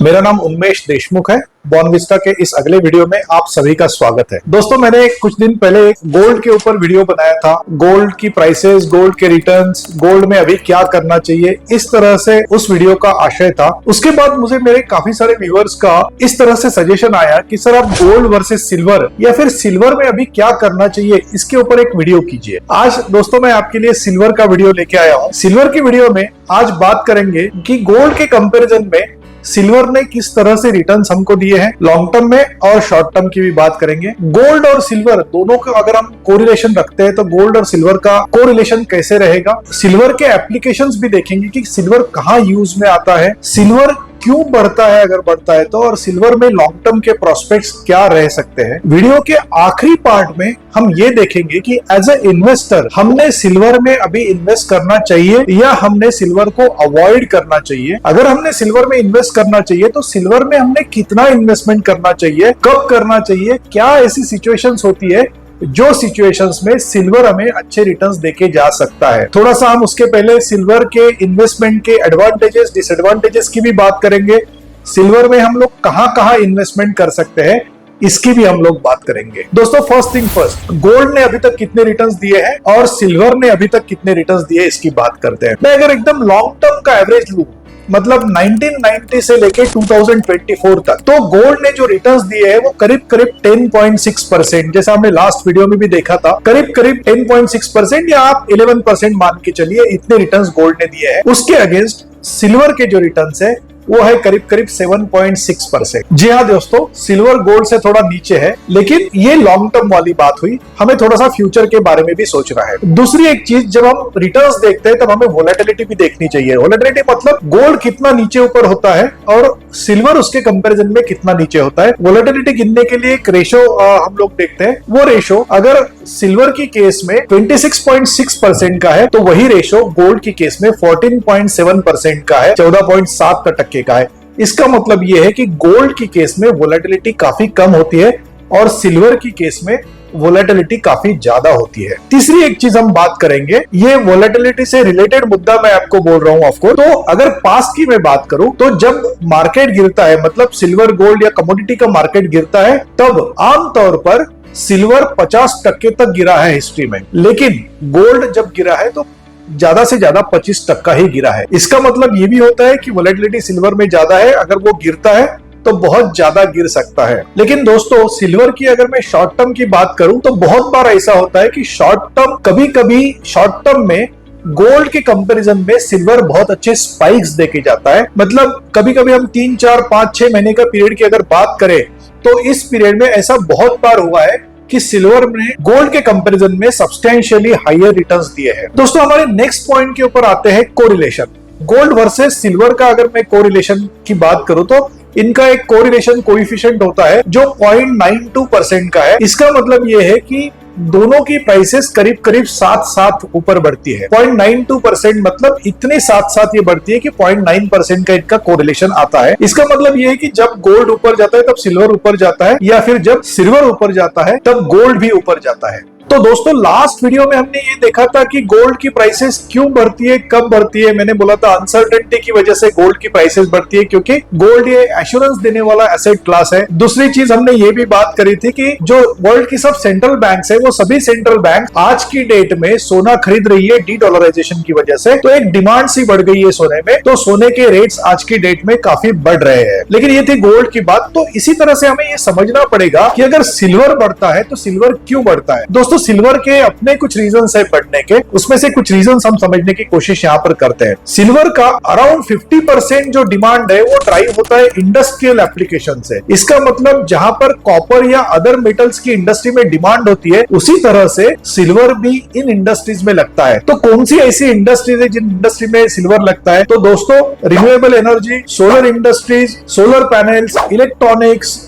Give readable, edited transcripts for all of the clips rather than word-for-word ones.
मेरा नाम उन्मेष देशमुख है। बॉर्नविस्टा के इस अगले वीडियो में आप सभी का स्वागत है। दोस्तों, मैंने कुछ दिन पहले गोल्ड के ऊपर वीडियो बनाया था। गोल्ड की प्राइसेस, गोल्ड के रिटर्न्स, गोल्ड में अभी क्या करना चाहिए, इस तरह से उस वीडियो का आशय था। उसके बाद मुझे मेरे काफी सारे व्यूअर्स का इस तरह से सजेशन आया कि सर आप गोल्ड वर्सेस सिल्वर या फिर सिल्वर में अभी क्या करना चाहिए, इसके ऊपर एक वीडियो कीजिए। आज दोस्तों मैं आपके लिए सिल्वर का वीडियो लेके आया हूँ। सिल्वर की वीडियो में आज बात करेंगे कि गोल्ड के कंपेरिजन में सिल्वर ने किस तरह से रिटर्न्स हमको दिए हैं, लॉन्ग टर्म में और शॉर्ट टर्म की भी बात करेंगे। गोल्ड और सिल्वर दोनों का अगर हम कोरिलेशन रखते हैं तो गोल्ड और सिल्वर का कोरिलेशन कैसे रहेगा, सिल्वर के एप्लीकेशंस भी देखेंगे कि सिल्वर कहाँ यूज में आता है, सिल्वर क्यों बढ़ता है अगर बढ़ता है तो, और सिल्वर में लॉन्ग टर्म के प्रोस्पेक्ट्स क्या रह सकते हैं। वीडियो के आखिरी पार्ट में हम ये देखेंगे कि एज ए इन्वेस्टर हमने सिल्वर में अभी इन्वेस्ट करना चाहिए या हमने सिल्वर को अवॉइड करना चाहिए। अगर हमने सिल्वर में इन्वेस्ट करना चाहिए तो सिल्वर में हमने कितना इन्वेस्टमेंट करना चाहिए, कब करना चाहिए, क्या ऐसी सिचुएशंस होती है जो सिचुएशंस में सिल्वर हमें अच्छे रिटर्न्स देके जा सकता है। थोड़ा सा हम उसके पहले सिल्वर के इन्वेस्टमेंट के एडवांटेजेस, डिसएडवांटेजेस की भी बात करेंगे। सिल्वर में हम लोग कहां इन्वेस्टमेंट कर सकते हैं, इसकी भी हम लोग बात करेंगे। दोस्तों, फर्स्ट थिंग फर्स्ट, गोल्ड ने अभी तक कितने रिटर्न्स दिए हैं और सिल्वर ने अभी तक कितने रिटर्न्स दिए, इसकी बात करते हैं। मैं अगर एकदम लॉन्ग टर्म का एवरेज लूं, मतलब 1990 से लेके 2024 तक, तो गोल्ड ने जो रिटर्न्स दिए हैं वो करीब 10.6%, जैसा हमने लास्ट वीडियो में भी देखा था, करीब 10.6% या आप 11% मान के चलिए, इतने रिटर्न्स गोल्ड ने दिए हैं। उसके अगेंस्ट सिल्वर के जो रिटर्न्स है वो है करीब 7.6%। जी हाँ दोस्तों, सिल्वर गोल्ड से थोड़ा नीचे है, लेकिन ये लॉन्ग टर्म वाली बात हुई। हमें थोड़ा सा फ्यूचर के बारे में भी सोचना है। दूसरी एक चीज, जब हम रिटर्न्स देखते हैं तब हमें वोलेटिलिटी भी देखनी चाहिए। वोलेटिलिटी मतलब गोल्ड कितना नीचे ऊपर होता है और सिल्वर उसके कंपैरिजन में कितना नीचे होता है। वोलेटिलिटी गिनने के लिए एक रेशो हम लोग देखते हैं। वो रेशो अगर सिल्वर की केस में 26.6% का है तो वही रेशो गोल्ड की केस में 14.7% का है, 14.7% का है। इसका मतलब यह है कि गोल्ड की केस में वोलेटिलिटी काफी कम होती है और सिल्वर की केस में वोलेटिलिटी काफी ज्यादा होती है। तीसरी एक चीज हम बात करेंगे, ये वोलेटिलिटी से रिलेटेड मुद्दा मैं आपको बोल रहा हूं ऑफकोर्स। तो अगर पास्ट की मैं बात करूं तो जब मार्केट गिरता है, मतलब सिल्वर, गोल्ड या कमोडिटी का मार्केट गिरता है, तब आमतौर पर सिल्वर 50% तक गिरा है हिस्ट्री में, लेकिन गोल्ड जब गिरा है तो ज्यादा से ज्यादा 25% ही गिरा है। इसका मतलब ये भी होता है कि वोलेटिलिटी सिल्वर में ज्यादा है, अगर वो गिरता है तो बहुत ज्यादा गिर सकता है। लेकिन दोस्तों, सिल्वर की अगर मैं शॉर्ट टर्म की बात करूं तो बहुत बार ऐसा होता है कि शॉर्ट टर्म, कभी-कभी शॉर्ट टर्म में गोल्ड के कंपैरिजन में सिल्वर बहुत अच्छे स्पाइक्स देके जाता है। मतलब कभी-कभी हम 3, 4, 5, 6 महीने का पीरियड की अगर बात करें तो इस पीरियड में ऐसा बहुत बार हुआ है कि सिल्वर ने गोल्ड के कंपैरिजन में सब्सटेंशियली हायर रिटर्न्स दिए हैं। दोस्तों, हमारे नेक्स्ट पॉइंट के ऊपर आते हैं, कोरिलेशन। गोल्ड वर्सेस सिल्वर का अगर मैं कोरिलेशन की बात करूं तो इनका एक कोरिलेशन कोएफिशिएंट होता है जो 0.92% का है। इसका मतलब यह है कि दोनों की प्राइसेस करीब साथ ऊपर बढ़ती है। 0.92% मतलब इतने साथ ये बढ़ती है कि 0.9% का इनका कोरिलेशन आता है। इसका मतलब ये है कि जब गोल्ड ऊपर जाता है तब सिल्वर ऊपर जाता है, या फिर जब सिल्वर ऊपर जाता है तब गोल्ड भी ऊपर जाता है। तो दोस्तों, लास्ट वीडियो में हमने ये देखा था कि गोल्ड की प्राइसेस क्यों बढ़ती है, कब बढ़ती है। मैंने बोला था अनसर्टेनिटी की वजह से गोल्ड की प्राइसेस बढ़ती है, क्योंकि गोल्ड ये एश्योरेंस देने वाला एसेट क्लास है। दूसरी चीज हमने ये भी बात करी थी कि जो वर्ल्ड की सब सेंट्रल बैंक्स है, वो सभी सेंट्रल बैंक आज की डेट में सोना खरीद रही है डी डॉलराइजेशन की वजह से। तो एक डिमांड सी बढ़ गई है सोने में, तो सोने के रेट्स आज की डेट में काफी बढ़ रहे हैं। लेकिन ये थी गोल्ड की बात। तो इसी तरह से हमें ये समझना पड़ेगा कि अगर सिल्वर बढ़ता है तो सिल्वर क्यों बढ़ता है। दोस्तों, सिल्वर के अपने कुछ रीजंस है बढ़ने के, उसमें से कुछ रीजंस हम समझने की कोशिश यहाँ पर करते हैं। सिल्वर का अराउंड 50% जो डिमांड है वो ड्राइव होता है इंडस्ट्रियल एप्लीकेशन से। इसका मतलब जहां पर कॉपर या अदर मेटल्स की इंडस्ट्री में डिमांड होती है, उसी तरह से सिल्वर भी इन इंडस्ट्रीज में लगता है। तो कौन सी ऐसी इंडस्ट्रीज है जिन इंडस्ट्री में सिल्वर लगता है? तो दोस्तों, renewable energy, solar industries, solar panels, electronics,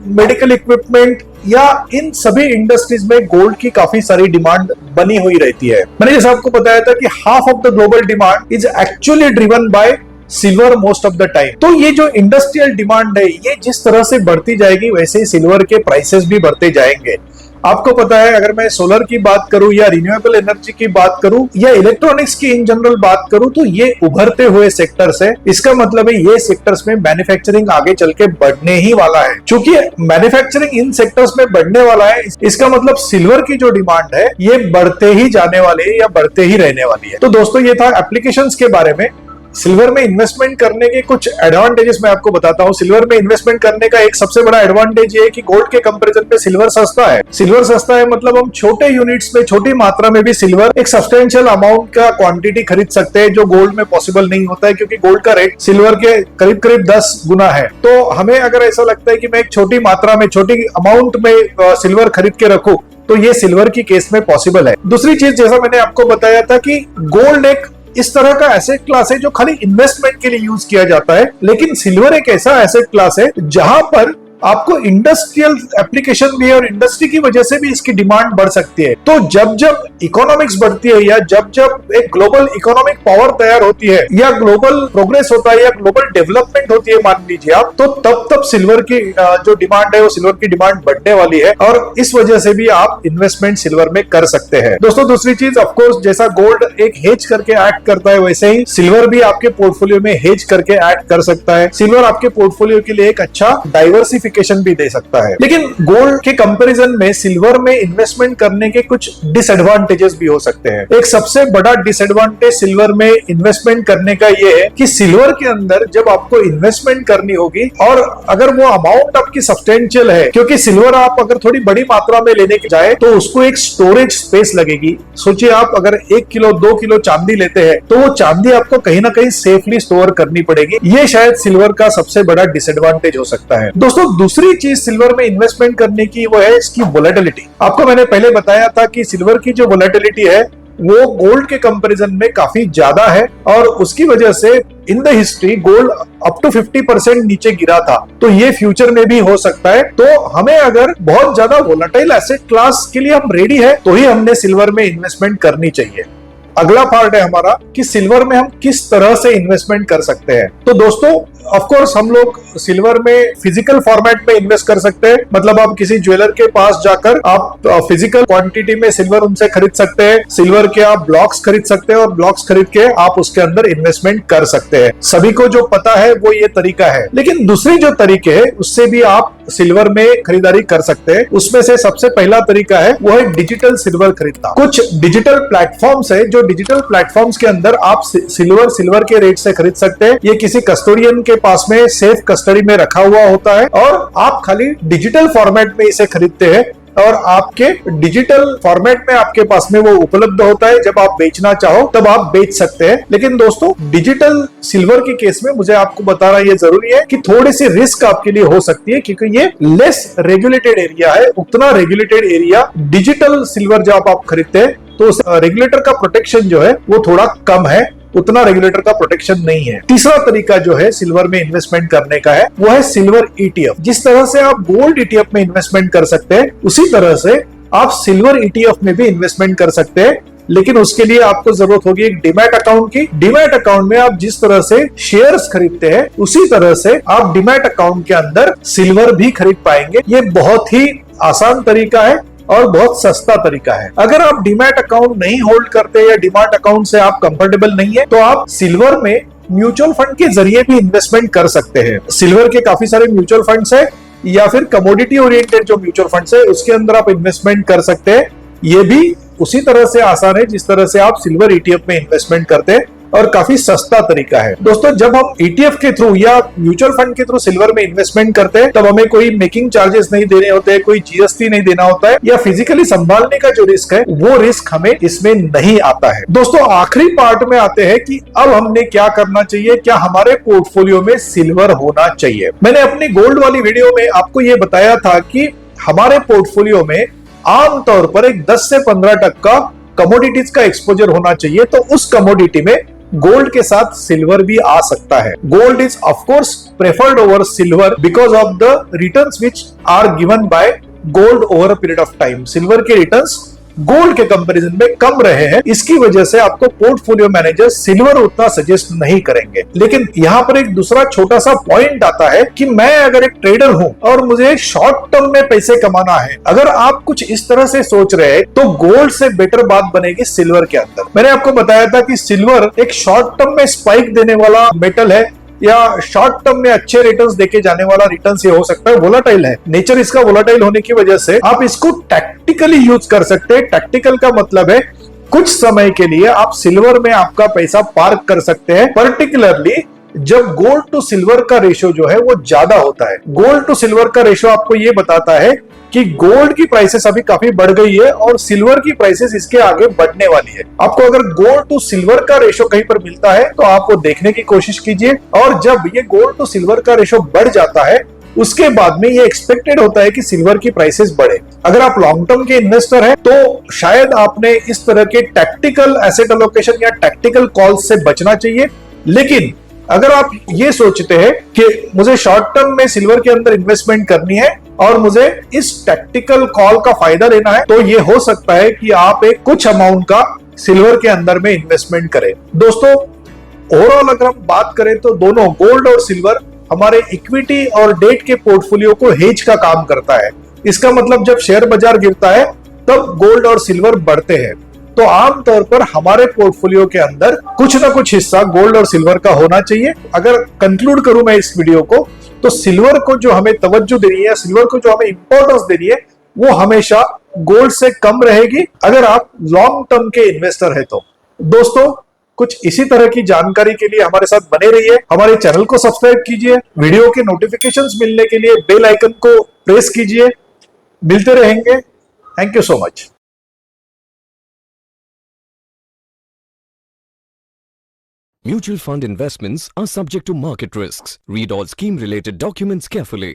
medical equipment, या इन सभी इंडस्ट्रीज में गोल्ड की काफी सारी डिमांड बनी हुई रहती है। मैंने जैसे आपको बताया था कि half of the global demand is actually driven by silver most of the time. तो ये जो इंडस्ट्रियल डिमांड है, ये जिस तरह से बढ़ती जाएगी वैसे ही सिल्वर के प्राइसेस भी बढ़ते जाएंगे। आपको पता है, अगर मैं सोलर की बात करूं या रिन्यूएबल एनर्जी की बात करूं या इलेक्ट्रॉनिक्स की इन जनरल बात करूं, तो ये उभरते हुए सेक्टर्स है। इसका मतलब है ये सेक्टर्स में मैन्युफैक्चरिंग आगे चल के बढ़ने ही वाला है। चूंकि मैन्युफैक्चरिंग इन सेक्टर्स में बढ़ने वाला है, इसका मतलब सिल्वर की जो डिमांड है ये बढ़ते ही जाने वाली है या बढ़ते ही रहने वाली है। तो दोस्तों ये था एप्लीकेशंस के बारे में। सिल्वर में इन्वेस्टमेंट करने के कुछ एडवांटेजेस मैं आपको बताता हूं। सिल्वर में इन्वेस्टमेंट करने का एक सबसे बड़ा एडवांटेज ये है कि गोल्ड के कंपैरिजन पे सिल्वर सस्ता है। सिल्वर सस्ता है मतलब हम छोटे यूनिट्स में, छोटी मात्रा में भी सिल्वर एक सब्सटेंशियल अमाउंट का क्वांटिटी खरीद सकते हैं, जो गोल्ड में पॉसिबल नहीं होता है, क्योंकि गोल्ड का रेट सिल्वर के करीब करीब 10 गुना है। तो हमें अगर ऐसा लगता है कि मैं एक छोटी मात्रा में, छोटी अमाउंट में सिल्वर खरीद के रखूं, तो ये सिल्वर की केस में पॉसिबल है। दूसरी चीज, जैसा मैंने आपको बताया था कि गोल्ड एक इस तरह का एसेट क्लास है जो खाली इन्वेस्टमेंट के लिए यूज किया जाता है, लेकिन सिल्वर एक ऐसा एसेट क्लास है जहां पर आपको इंडस्ट्रियल एप्लीकेशन भी है और इंडस्ट्री की वजह से भी इसकी डिमांड बढ़ सकती है। तो जब जब इकोनॉमिक्स बढ़ती है या जब जब एक ग्लोबल इकोनॉमिक पावर तैयार होती है या ग्लोबल प्रोग्रेस होता है या ग्लोबल डेवलपमेंट होती है, मान लीजिए आप, तो तब तब सिल्वर की जो डिमांड है वो सिल्वर की डिमांड बढ़ने वाली है और इस वजह से भी आप इन्वेस्टमेंट सिल्वर में कर सकते हैं। दोस्तों दूसरी चीज, ऑफकोर्स जैसा गोल्ड एक हेज करके एक्ट करता है, वैसे ही सिल्वर भी आपके पोर्टफोलियो में हेज करके एक्ट कर सकता है। सिल्वर आपके पोर्टफोलियो के लिए एक अच्छा डाइवर्सिफिकेशन भी दे सकता है। लेकिन गोल्ड के कंपैरिजन में सिल्वर में इन्वेस्टमेंट करने के कुछ डिसएडवांटेजेस भी हो सकते हैं। एक सबसे बड़ा डिसएडवांटेज सिल्वर में इन्वेस्टमेंट करने का ये है कि सिल्वर के अंदर जब आपको इन्वेस्टमेंट करनी होगी और अगर वो अमाउंट आपकी सब्सटेंशियल है, क्योंकि सिल्वर आप अगर थोड़ी बड़ी मात्रा में लेने की जाए तो उसको एक स्टोरेज स्पेस लगेगी। सोचिए आप अगर 1 किलो 2 किलो चांदी लेते हैं तो वो चांदी आपको कहीं ना कहीं सेफली स्टोर करनी पड़ेगी। ये शायद सिल्वर का सबसे बड़ा डिसएडवांटेज हो सकता है। दोस्तों दूसरी चीज सिल्वर में इन्वेस्टमेंट करने की वो है इसकी वोलेटिलिटी। आपको मैंने पहले बताया था कि सिल्वर की जो वोलेटिलिटी है वो गोल्ड के कंपैरिजन में काफी ज्यादा है और उसकी वजह से in the history gold up to 50% नीचे गिरा था। तो ये फ्यूचर में भी हो सकता है। तो हमें अगर बहुत ज्यादा वोलेटाइल एसेट क्लास के लिए हम रेडी है तो ही हमने सिल्वर में इन्वेस्टमेंट करनी चाहिए। अगला पार्ट है हमारा कि सिल्वर में हम किस तरह से इन्वेस्टमेंट कर सकते हैं। तो दोस्तों ऑफ कोर्स हम लोग सिल्वर में फिजिकल फॉर्मेट में इन्वेस्ट कर सकते हैं, मतलब आप किसी ज्वेलर के पास जाकर आप फिजिकल क्वांटिटी में सिल्वर उनसे खरीद सकते हैं। सिल्वर के आप ब्लॉक्स खरीद सकते हैं और ब्लॉक्स खरीद के आप उसके अंदर इन्वेस्टमेंट कर सकते हैं। सभी को जो पता है वो ये तरीका है। लेकिन दूसरी जो तरीके है उससे भी आप सिल्वर में खरीदारी कर सकते हैं। उसमें से सबसे पहला तरीका है वो है डिजिटल सिल्वर खरीदना। कुछ डिजिटल प्लेटफॉर्म्स है, जो डिजिटल प्लेटफॉर्म्स के अंदर आप सिल्वर के रेट से खरीद सकते हैं। ये किसी कस्टोडियन के पास में सेफ कस्टडी में रखा हुआ होता है और आप खाली डिजिटल फॉर्मेट में इसे खरीदते हैं और आपके डिजिटल फॉर्मेट में आपके पास में वो उपलब्ध होता है। जब आप बेचना चाहो तब आप बेच सकते हैं। लेकिन दोस्तों डिजिटल सिल्वर के केस में मुझे आपको बताना ये जरूरी है कि थोड़ी सी रिस्क आपके लिए हो सकती है, क्योंकि ये लेस रेगुलेटेड एरिया है। उतना रेगुलेटेड एरिया डिजिटल सिल्वर जब आप खरीदते हैं तो रेगुलेटर का प्रोटेक्शन जो है वो थोड़ा कम है, उतना रेगुलेटर का प्रोटेक्शन नहीं है। तीसरा तरीका जो है सिल्वर में इन्वेस्टमेंट करने का है वो है सिल्वर ईटीएफ। जिस तरह से आप गोल्ड ईटीएफ में इन्वेस्टमेंट कर सकते हैं उसी तरह से आप सिल्वर ईटीएफ में भी इन्वेस्टमेंट कर सकते हैं। लेकिन उसके लिए आपको जरूरत होगी एक डीमैट अकाउंट की। डीमैट अकाउंट में आप जिस तरह से शेयर्स खरीदते हैं उसी तरह से आप डीमैट अकाउंट के अंदर सिल्वर भी खरीद पाएंगे। ये बहुत ही आसान तरीका है और बहुत सस्ता तरीका है। अगर आप डीमैट अकाउंट नहीं होल्ड करते या डीमैट अकाउंट से आप कंफर्टेबल नहीं है तो आप सिल्वर में म्यूचुअल फंड के जरिए भी इन्वेस्टमेंट कर सकते हैं। सिल्वर के काफी सारे म्यूचुअल फंड्स है या फिर कमोडिटी ओरिएंटेड जो म्यूचुअल फंड्स है उसके अंदर आप इन्वेस्टमेंट कर सकते हैं। ये भी उसी तरह से आसान है जिस तरह से आप सिल्वर ईटीएफ में इन्वेस्टमेंट करते हैं और काफी सस्ता तरीका है। दोस्तों जब हम ईटीएफ के थ्रू या म्यूचुअल फंड के थ्रू सिल्वर में इन्वेस्टमेंट करते हैं तब हमें कोई मेकिंग चार्जेस नहीं देने होते हैं, कोई जीएसटी नहीं देना होता है या फिजिकली संभालने का जो रिस्क है वो रिस्क हमें इसमें नहीं आता है। दोस्तों आखिरी पार्ट में आते हैं कि अब हमने क्या करना चाहिए, क्या हमारे पोर्टफोलियो में सिल्वर होना चाहिए। मैंने अपनी गोल्ड वाली वीडियो में आपको ये बताया था कि हमारे पोर्टफोलियो में आमतौर पर एक 10 से 15% का कमोडिटीज का एक्सपोजर होना चाहिए। तो उस कमोडिटी में गोल्ड के साथ सिल्वर भी आ सकता है। Gold is of course preferred over silver because of the returns which are given by gold over a period of time. Silver के रिटर्न्स गोल्ड के कंपैरिजन में कम रहे हैं। इसकी वजह से आपको पोर्टफोलियो मैनेजर सिल्वर उतना सजेस्ट नहीं करेंगे। लेकिन यहाँ पर एक दूसरा छोटा सा पॉइंट आता है कि मैं अगर एक ट्रेडर हूं और मुझे शॉर्ट टर्म में पैसे कमाना है, अगर आप कुछ इस तरह से सोच रहे हैं तो गोल्ड से बेटर बात बनेगी सिल्वर के अंदर। मैंने आपको बताया था कि सिल्वर एक शॉर्ट टर्म में स्पाइक देने वाला मेटल है या शॉर्ट टर्म में अच्छे रिटर्न्स देके जाने वाला रिटर्न्स ये हो सकता है। वोलाटाइल है, नेचर इसका वोलाटाइल होने की वजह से आप इसको टैक्टिकली यूज कर सकते हैं। टैक्टिकल का मतलब है कुछ समय के लिए आप सिल्वर में आपका पैसा पार्क कर सकते हैं, पर्टिकुलरली जब गोल्ड टू सिल्वर का रेशियो जो है वो ज्यादा होता है। गोल्ड टू सिल्वर का रेशियो आपको ये बताता है कि गोल्ड की प्राइसेस अभी काफी बढ़ गई है और सिल्वर की प्राइसेस इसके आगे बढ़ने वाली है। आपको अगर गोल्ड टू सिल्वर का रेशियो कहीं पर मिलता है तो आप वो देखने की कोशिश कीजिए, और जब ये गोल्ड टू सिल्वर का रेशियो बढ़ जाता है उसके बाद में ये एक्सपेक्टेड होता है कि सिल्वर की प्राइसेस बढ़े। अगर आप लॉन्ग टर्म के इन्वेस्टर हैं तो शायद आपने इस तरह के टैक्टिकल एसेट एलोकेशन या टैक्टिकल कॉल्स से बचना चाहिए। लेकिन अगर आप ये सोचते हैं कि मुझे शॉर्ट टर्म में सिल्वर के अंदर इन्वेस्टमेंट करनी है और मुझे इस टैक्टिकल कॉल का फायदा लेना है, तो ये हो सकता है कि आप एक कुछ अमाउंट का सिल्वर के अंदर में इन्वेस्टमेंट करें। दोस्तों, ओवरऑल अगर हम बात करें तो दोनों गोल्ड और सिल्वर हमारे इक्विटी और डेट के पोर्टफोलियो को हेज का काम करता है। इसका मतलब जब शेयर बाजार गिरता है तब गोल्ड और सिल्वर बढ़ते हैं। तो आमतौर पर हमारे पोर्टफोलियो के अंदर कुछ ना कुछ हिस्सा गोल्ड और सिल्वर का होना चाहिए। अगर कंक्लूड करूं मैं इस वीडियो को, तो सिल्वर को जो हमें तवज्जो देनी है, सिल्वर को जो हमें इंपॉर्टेंस देनी है, वो हमेशा गोल्ड से कम रहेगी अगर आप लॉन्ग टर्म के इन्वेस्टर है तो। दोस्तों, कुछ इसी तरह की जानकारी के लिए हमारे साथ बने रहिए। हमारे चैनल को सब्सक्राइब कीजिए, वीडियो के नोटिफिकेशंस मिलने के लिए बेल आइकन को प्रेस कीजिए। मिलते रहेंगे। Thank you so much. Mutual fund investments are subject to market risks. Read all scheme-related documents carefully.